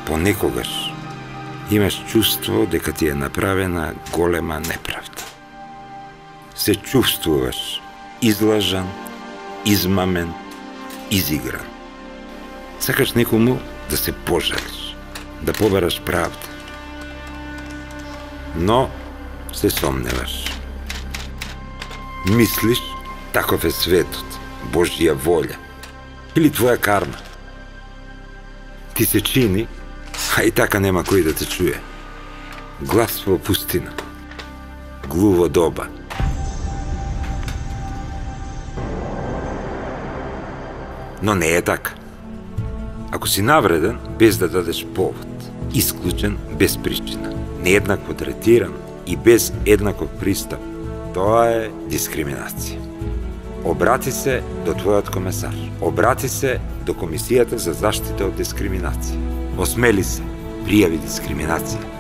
понекогаш имаш чувство дека ти е направена голема неправда. Се чувствуваш излажан, измамен, изигран. Сакаш некому да се пожалиш, да побараш правда. Но се сомневаш. Мислиш, таков е светот, Божја волја или твоја карма. Ти се чини, а и така нема кој да те чуе. Глас во пустина, глуво доба. Но не е така. Ако си навреден без да дадеш повод, исклучен без причина, нееднакво третиран и без еднаков пристап, тоа е дискриминација. Обрати се до твојот комесар. Обрати се до Комисијата за заштита од дискриминација. Осмели се, пријави дискриминација.